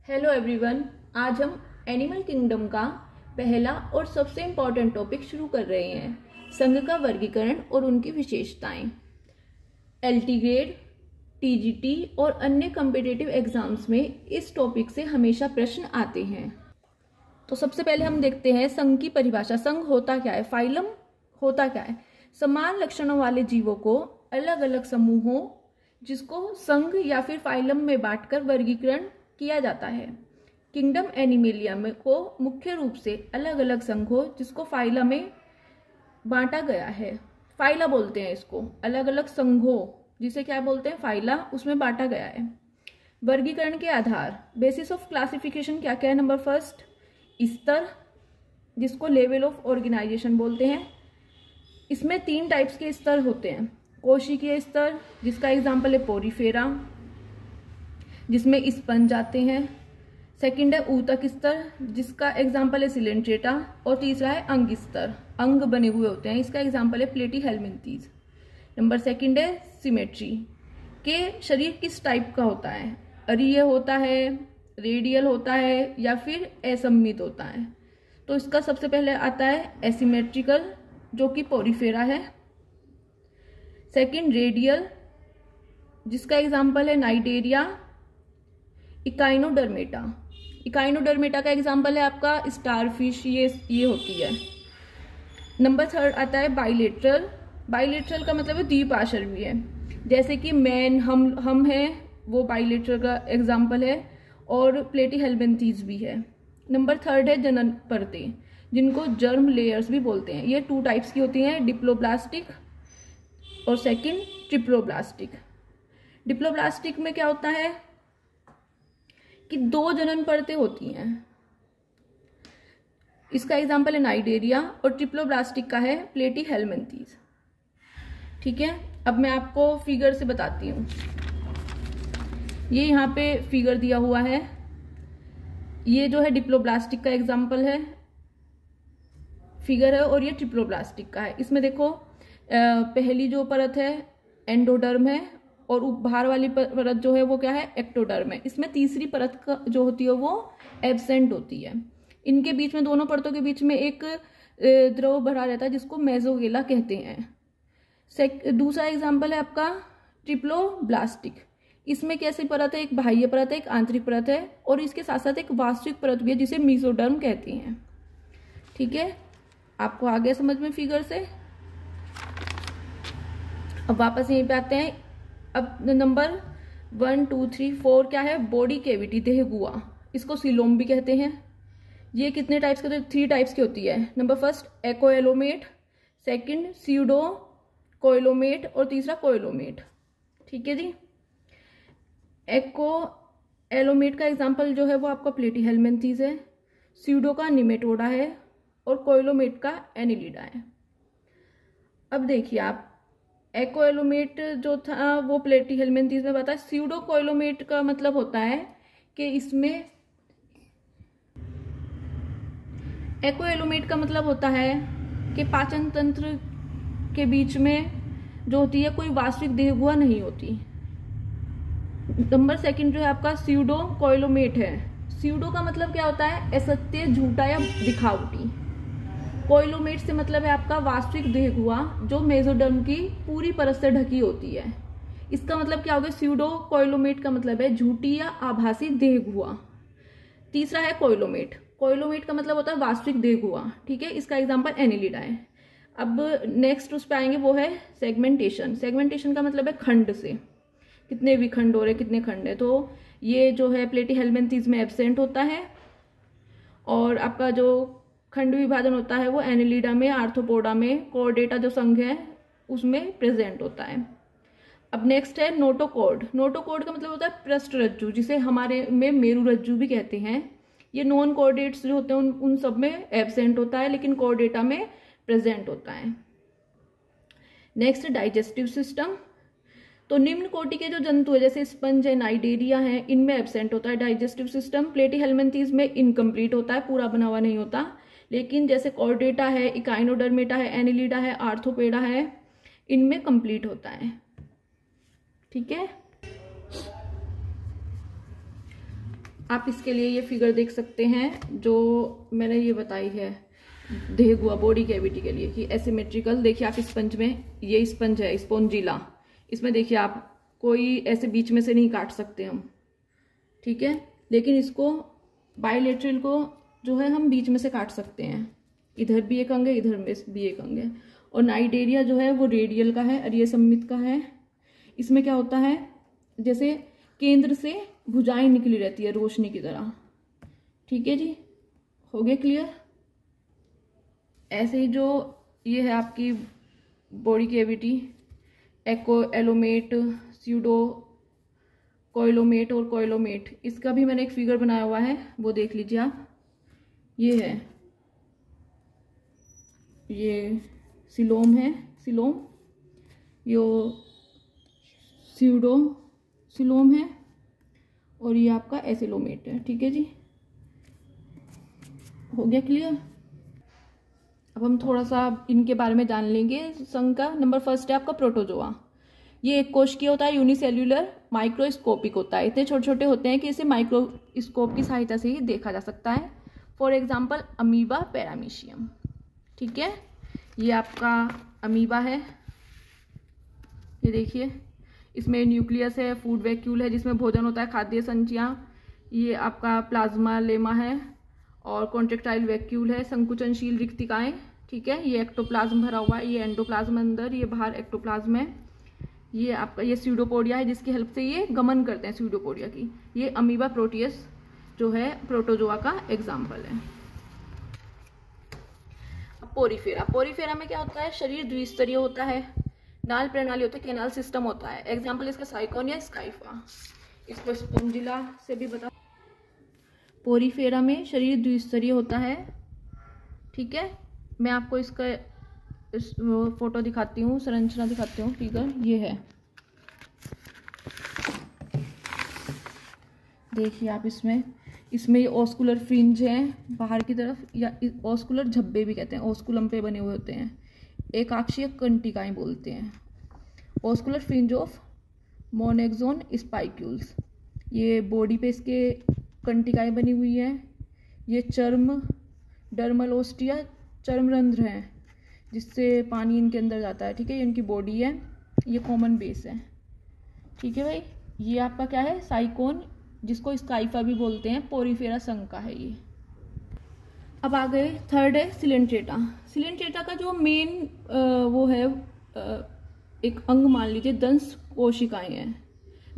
Hello everyone, आज हम animal kingdom का पहला और सबसे इम्पॉर्टेंट टॉपिक शुरू कर रहे हैं, संघ का वर्गीकरण और उनकी विशेषताएं। एलटी ग्रेड, टीजीटी और अन्य कॉम्पिटिटिव एग्जाम्स में इस टॉपिक से हमेशा प्रश्न आते हैं। तो सबसे पहले हम देखते हैं संघ की परिभाषा। संघ होता क्या है? फाइलम होता क्या है? समान लक्षणों वाले जीवों को अलग अलग समूहों, जिसको संघ या फिर फाइलम में बांटकर वर्गीकरण किया जाता है। किंगडम एनिमेलिया में को मुख्य रूप से अलग अलग संघों, जिसको फाइला में बांटा गया है। फाइला बोलते हैं इसको, अलग अलग संघों जिसे क्या बोलते हैं? फाइला, उसमें बांटा गया है। वर्गीकरण के आधार, बेसिस ऑफ क्लासिफिकेशन क्या क्या है? नंबर फर्स्ट, स्तर, जिसको लेवल ऑफ ऑर्गेनाइजेशन बोलते हैं। इसमें 3 टाइप्स के स्तर होते हैं। कोशिकीय स्तर, जिसका एग्जाम्पल है पोरीफेरा, जिसमें स्पंज आते हैं। सेकंड है ऊतक स्तर, जिसका एग्जाम्पल है सिलेंट्रेटा। और तीसरा है अंग स्तर, अंग बने हुए होते हैं, इसका एग्जाम्पल है प्लेटीहेल्मिन्थीज। नंबर सेकंड है सिमेट्री, के शरीर किस टाइप का होता है? अरीय होता है, रेडियल होता है या फिर असममित होता है? तो इसका सबसे पहले आता है एसिमेट्रिकल, जो कि पोरीफेरा है। सेकंड रेडियल, जिसका एग्जाम्पल है नाइडेरिया। इकाइनोडर्मेटा, इकाइनोडर्मेटा का एग्जाम्पल है आपका स्टारफिश, ये होती है। नंबर थर्ड आता है बाइलेटरल। बाइलेटरल का मतलब है द्विपार्श्वीय है, जैसे कि मैन, हम हैं, वो बाइलेटरल का एग्जाम्पल है। और प्लेटीहेल्मिन्थीज भी है। नंबर थर्ड है जनन परतें, जिनको जर्म लेयर्स भी बोलते हैं। ये 2 टाइप्स की होती हैं, डिप्लोब्लास्टिक और सेकंड ट्रिप्लोब्लास्टिक। डिप्लोब्लास्टिक में क्या होता है कि 2 जनन परतें होती हैं, इसका एग्जाम्पल है नाइडेरिया। और ट्रिप्लोब्लास्टिक का है प्लेटीहेल्मिन्थीज। ठीक है, अब मैं आपको फिगर से बताती हूँ। ये यहाँ पे फिगर दिया हुआ है, ये जो है डिप्लोब्लास्टिक का एग्जाम्पल है, फिगर है, और ये ट्रिप्लोब्लास्टिक का है। इसमें देखो, पहली जो परत है एंडोडर्म है, और बाहर वाली परत जो है वो क्या है? एक्टोडर्म है। इसमें तीसरी परत का जो होती है वो एब्सेंट होती है। इनके बीच में, दोनों परतों के बीच में एक द्रव भरा रहता है, जिसको मेसोगेला कहते हैं। दूसरा एग्जाम्पल है आपका ट्रिप्लोब्लास्टिक। इसमें कैसी परत है? एक बाह्य परत है, एक आंतरिक परत है, और इसके साथ साथ एक वास्तविक परत भी है, जिसे मेसोडर्म कहते हैं। ठीक है, आपको आ गया समझ में फिगर से? अब वापस यहीं पे आते हैं। अब नंबर 1, 2, 3, 4 क्या है? बॉडी कैविटी, देह गुहा, इसको सीलोम भी कहते हैं। ये कितने टाइप्स के? 3 टाइप्स की होती है। नंबर फर्स्ट एकोएलोमेट, सेकंड स्यूडो कोइलोमेट, और तीसरा कोइलोमेट। ठीक है जी। एकोएलोमेट का एग्जाम्पल जो है वो आपका प्लेटीहेल्मिन्थीज है, स्यूडो का निमेटोडा है, और कोइलोमेट का एनिलिडा है। अब देखिए आप, एकोएलोमेट जो था वो प्लेटीहेल्मिन्थीज में बताया। स्यूडो कोइलोमेट का मतलब होता है कि इसमें, एकोएलोमेट का मतलब होता है कि पाचन तंत्र के बीच में जो होती है कोई वास्तविक देह गुहा नहीं होती। नंबर सेकंड जो है आपका स्यूडो कोइलोमेट है। स्यूडो का मतलब क्या होता है? असत्य, झूठा या दिखावटी। कोइलोमेट से मतलब है आपका वास्तविक देह गुहा, जो मेसोडर्म की पूरी परत से ढकी होती है। इसका मतलब क्या होगा? स्यूडो कोइलोमेट का मतलब है झूठी या आभासी देह गुहा। तीसरा है कोइलोमेट। कोइलोमेट का मतलब होता है वास्तविक देह गुहा। ठीक है, इसका एग्जाम्पल एनिलिडा है। अब नेक्स्ट उस पर आएंगे, वो है सेगमेंटेशन। सेगमेंटेशन का मतलब है खंड से, कितने विखंड हो रहे, कितने खंड है। तो ये जो है प्लेटीहेल्मिन्थीज में एब्सेंट होता है, और आपका जो खंड विभाजन होता है वो एनिलिडा में, आर्थ्रोपोडा में, कोर्डेटा जो संघ है उसमें प्रेजेंट होता है। अब नेक्स्ट है नोटोकॉर्ड। नोटोकॉर्ड का मतलब होता है पृष्ठ रज्जु, जिसे हमारे में मेरु रज्जु भी कहते हैं। ये नॉन कोर्डेट्स जो होते हैं उन सब में एब्सेंट होता है, लेकिन कोर्डेटा में प्रेजेंट होता है। Next digestive system. तो निम्न कोटि के जो जंतु है, जैसे स्पंज है, नाइडेरिया है, इनमें एब्सेंट होता है डाइजेस्टिव सिस्टम। प्लेटीहेल्मिन्थीज में इनकम्प्लीट होता है, पूरा बना हुआ नहीं होता। लेकिन जैसे कॉर्डेटा है, इकाइनोडर्मेटा है, एनिलिडा है, आर्थ्रोपेडा है, इनमें कंप्लीट होता है। ठीक है, आप इसके लिए ये फिगर देख सकते हैं जो मैंने ये बताई है देहगुआ बॉडी कैविटी के लिए कि एसिमेट्रिकल। देखिए आप स्पंज में, ये स्पंज है स्पोंजिला, इसमें देखिए आप कोई ऐसे बीच में से नहीं काट सकते हम, ठीक है। लेकिन इसको बायलेटरल को जो है हम बीच में से काट सकते हैं, इधर भी एक अंग है, इधर में भी एक अंग है। और नाइडेरिया जो है वो रेडियल का है, अरिय सम्मित का है। इसमें क्या होता है, जैसे केंद्र से भुजाएं निकली रहती है रोशनी की तरह, ठीक है जी, हो गया क्लियर। ऐसे ही जो ये है आपकी बॉडी कैविटी, एलोमेट, स्यूडो कोइलोमेट और कोइलोमेट, इसका भी मैंने एक फिगर बनाया हुआ है, वो देख लीजिए आप। ये है, ये सिलोम है, सिलोम, यो स्यूडो सिलोम है, और ये आपका एसिलोमेट है, ठीक है जी, हो गया क्लियर। अब हम थोड़ा सा इनके बारे में जान लेंगे संघ का। नंबर फर्स्ट है आपका प्रोटोजोआ। ये एक कोशिकीय होता है, यूनिसेल्युलर, माइक्रोस्कोपिक होता है। इतने छोटे छोटे होते हैं कि इसे माइक्रोस्कोप की सहायता से ही देखा जा सकता है। फॉर एग्जाम्पल अमीबा, पैरामीशियम, ठीक है। ये आपका अमीबा है, ये देखिए, इसमें न्यूक्लियस है, फूड वैक्यूल है जिसमें भोजन होता है, खाद्य संचियां। ये आपका प्लाज्मा लेमा है और कॉन्ट्रेक्टाइल वैक्यूल है, संकुचनशील रिक्तिकाएं, ठीक है। ये एक्टोप्लाज्म भरा हुआ है, ये एंडोप्लाज्म अंदर, ये बाहर एक्टोप्लाज्म है। ये आपका ये स्यूडोपोडिया है जिसकी हेल्प से ये गमन करते हैं स्यूडोपोडिया की। ये अमीबा प्रोटियस जो है प्रोटोजोआ का एग्जाम्पल है। पोरीफेरा, पोरीफेरा में क्या होता है, शरीर द्विस्तरीय होता है, नाल प्रणाली होती है, कैनाल सिस्टम होता है। एग्जाम्पल इसका साइकोन या स्काइफा। इसको स्पोंजिला से भी बता। पोरीफेरा में शरीर द्विस्तरीय होता है, ठीक है। मैं आपको इसका फोटो दिखाती हूँ, संरचना दिखाती हूँ, फिगर ये है, देखिए आप। इसमें ये ऑस्कुलर फ्रिंज है बाहर की तरफ, या ऑस्कुलर झब्बे भी कहते हैं, ऑस्कुलम पे बने हुए होते हैं, एकाक्षीय कंटिकाएं बोलते हैं। ऑस्कुलर फ्रिंज ऑफ मोनेक्सोन स्पाइक्यूल्स, ये बॉडी पे इसके कंटिकाएं बनी हुई है। ये चर्म, डर्मल ओस्टिया, चर्म रंध्र हैं जिससे पानी इनके अंदर जाता है, ठीक है। ये इनकी बॉडी है, ये कॉमन बेस है, ठीक है भाई। ये आपका क्या है, साइकोन, जिसको स्काइफा भी बोलते हैं, पोरीफेरा संघ का है ये। अब आ गए, थर्ड है सिलेंट्रेटा। सिलेंट्रेटा का जो मेन वो है एक अंग मान लीजिए दंश कोशिकाएं हैं।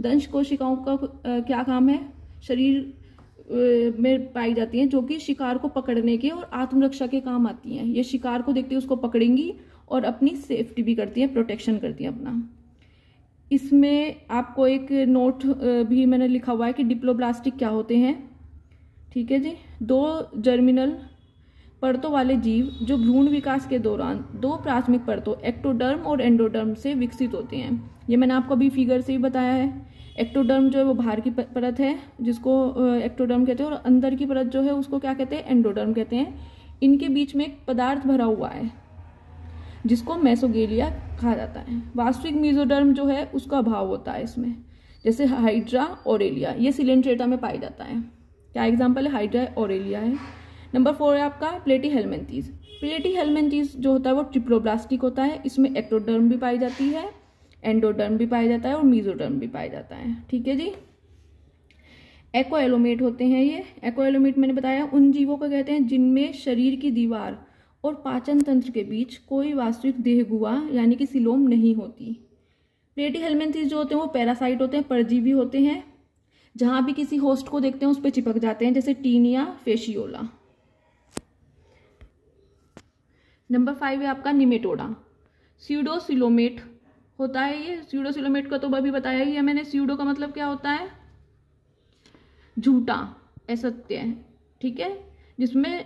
दंश कोशिकाओं का क्या काम है, शरीर में पाई जाती हैं, जो कि शिकार को पकड़ने के और आत्मरक्षा के काम आती हैं। ये शिकार को देखते ही उसको पकड़ेंगी और अपनी सेफ्टी भी करती हैं, प्रोटेक्शन करती हैं अपना। इसमें आपको एक नोट भी मैंने लिखा हुआ है कि डिप्लोब्लास्टिक क्या होते हैं, ठीक है जी। दो जर्मिनल परतों वाले जीव जो भ्रूण विकास के दौरान दो प्राथमिक परतों एक्टोडर्म और एंडोडर्म से विकसित होते हैं। ये मैंने आपको अभी फिगर से ही बताया है। एक्टोडर्म जो है वो बाहर की परत है जिसको एक्टोडर्म कहते हैं, और अंदर की परत जो है उसको क्या कहते हैं, एंडोडर्म कहते हैं। इनके बीच में एक पदार्थ भरा हुआ है जिसको मेसोगेलिया कहा जाता है। वास्तविक मेसोडर्म जो है उसका अभाव होता है इसमें, जैसे हाइड्रा ओरेलिया, ये सिलेंट्रेटा में पाया जाता है। क्या एग्जाम्पल है, हाइड्रा ओरेलिया है। नंबर 4 है आपका प्लेटीहेल्मिन्थीज। प्लेटीहेल्मिन्थीज जो होता है वो ट्रिप्लोब्लास्टिक होता है। इसमें एक्टोडर्म भी पाई जाती है, एंडोडर्म भी पाया जाता है और मेसोडर्म भी पाया जाता है, ठीक है जी। एक्वाएलोमेट होते हैं ये। एक्वाएलोमेट मैंने बताया उन जीवों को कहते हैं जिनमें शरीर की दीवार और पाचन तंत्र के बीच कोई वास्तविक देहगुआ यानी कि सिलोम नहीं होती। प्लेटीहेल्मिन्थीज जो होते हैं वो पैरासाइट होते हैं, परजीवी होते हैं, जहां भी किसी होस्ट को देखते हैं उस पर चिपक जाते हैं, जैसे टीनिया फेशियोला। नंबर 5 है आपका निमेटोडा। स्यूडोसिलोमेट होता है ये। स्यूडोसिलोमेट का तो अभी बताया ही है मैंने। स्यूडो का मतलब क्या होता है, झूठा, असत्य, ठीक है, जिसमें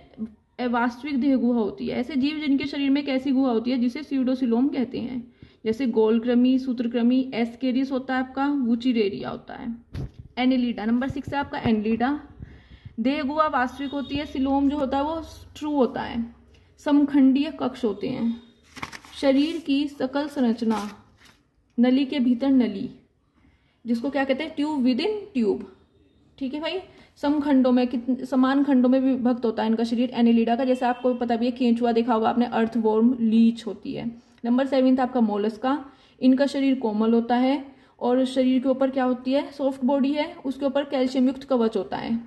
वास्तविक देह गुहा होती है। ऐसे जीव जिनके शरीर में एक ऐसी गुहा होती है जिसे स्यूडोसिलोम कहते हैं, जैसे गोलकृमि, सूत्रकृमि, एस्केरिस होता है आपका, वुचिरेरिया होता है। एनेलिडा, नंबर 6 है आपका एनेलिडा। देह गुहा वास्तविक होती है, सिलोम जो होता है वो ट्रू होता है। समखंडीय कक्ष होते हैं। शरीर की सकल संरचना नली के भीतर नली, जिसको क्या कहते हैं, ट्यूब विद इन ट्यूब, ठीक है भाई। समखंडों में कितने समान खंडों में विभक्त होता है इनका शरीर एनेलिडा का, जैसे आपको पता भी है केंचुआ देखा होगा आपने, अर्थवॉर्म, लीच होती है। नंबर 7 आपका मोलस्का, इनका शरीर कोमल होता है और शरीर के ऊपर क्या होती है, सॉफ्ट बॉडी है, उसके ऊपर कैल्शियम युक्त कवच होता है।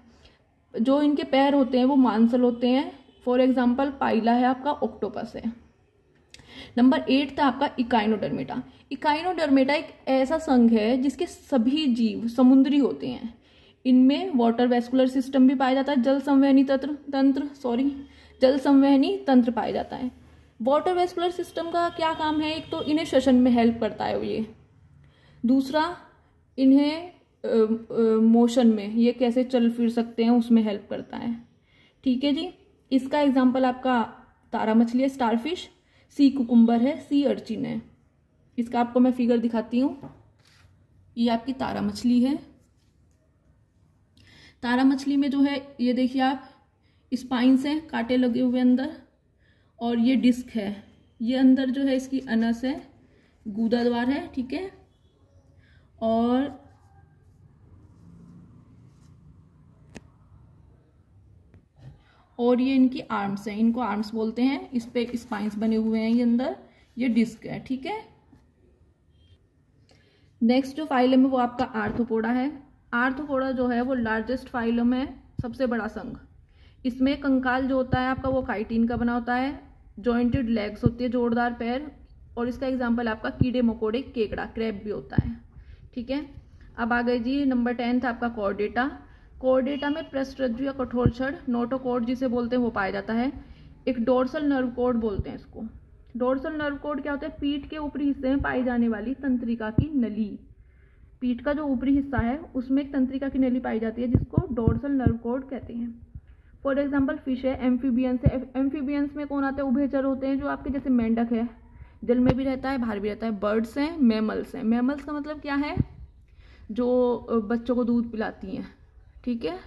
जो इनके पैर होते हैं वो मांसल होते हैं, फॉर एग्जाम्पल पाइला है आपका, ऑक्टोपस है। नंबर 8 था आपका इकाइनोडर्मेटा। इकाइनोडर्मेटा एक ऐसा संघ है जिसके सभी जीव समुद्री होते हैं। इनमें वाटर वेस्कुलर सिस्टम भी पाया जाता है, जल संवहनी तंत्र पाया जाता है। वाटर वेस्कुलर सिस्टम का क्या काम है, एक तो इन्हें श्वसन में हेल्प करता है ये, दूसरा इन्हें मोशन में, ये कैसे चल फिर सकते हैं उसमें हेल्प करता है। ठीक है जी। इसका एग्जाम्पल आपका तारा मछली है, स्टारफिश, सी कुकुम्बर है, सी अर्चिन है। इसका आपको मैं फिगर दिखाती हूँ। ये आपकी तारा मछली है। तारा मछली में जो है ये देखिए आप, स्पाइन्स हैं, कांटे लगे हुए अंदर, और ये डिस्क है, ये अंदर जो है इसकी अनस है, गूदा द्वार है, ठीक है। और ये इनकी आर्म्स हैं, इनको आर्म्स बोलते हैं, इस पे स्पाइन्स बने हुए हैं, ये अंदर ये डिस्क है, ठीक है। नेक्स्ट जो फाइलम है वो आपका आर्थ्रोपोडा है। आर्थ्रोपोडा जो है वो लार्जेस्ट फाइलम है, सबसे बड़ा संघ। इसमें कंकाल जो होता है आपका वो काइटिन का बना होता है, जॉइंटेड लेग्स होती है, जोड़दार पैर, और इसका एग्जाम्पल आपका कीड़े मकोड़े, केकड़ा, क्रैब भी होता है, ठीक है। अब आ गए जी नंबर 10 था आपका कॉर्डेटा। कॉर्डेटा में पृष्ठरज्जु या कठोर छड़, नोटोकॉर्ड जिसे बोलते हैं, वो पाया जाता है। एक डोर्सल नर्व कॉर्ड बोलते हैं इसको। डोर्सल नर्व कॉर्ड क्या होता है, पीठ के ऊपरी हिस्से में पाई जाने वाली तंत्रिका की नली। पीठ का जो ऊपरी हिस्सा है उसमें एक तंत्रिका की नली पाई जाती है जिसको डोर्सल नर्व कॉर्ड कहते हैं। फॉर एग्जाम्पल फिश है, एम्फीबियंस है। एम्फीबियंस में कौन आते हैं, उभयचर होते हैं, जो आपके जैसे मेंढक है, जल में भी रहता है, बाहर भी रहता है। बर्ड्स हैं, मैमल्स हैं। मैमल्स का मतलब क्या है, जो बच्चों को दूध पिलाती हैं, ठीक है।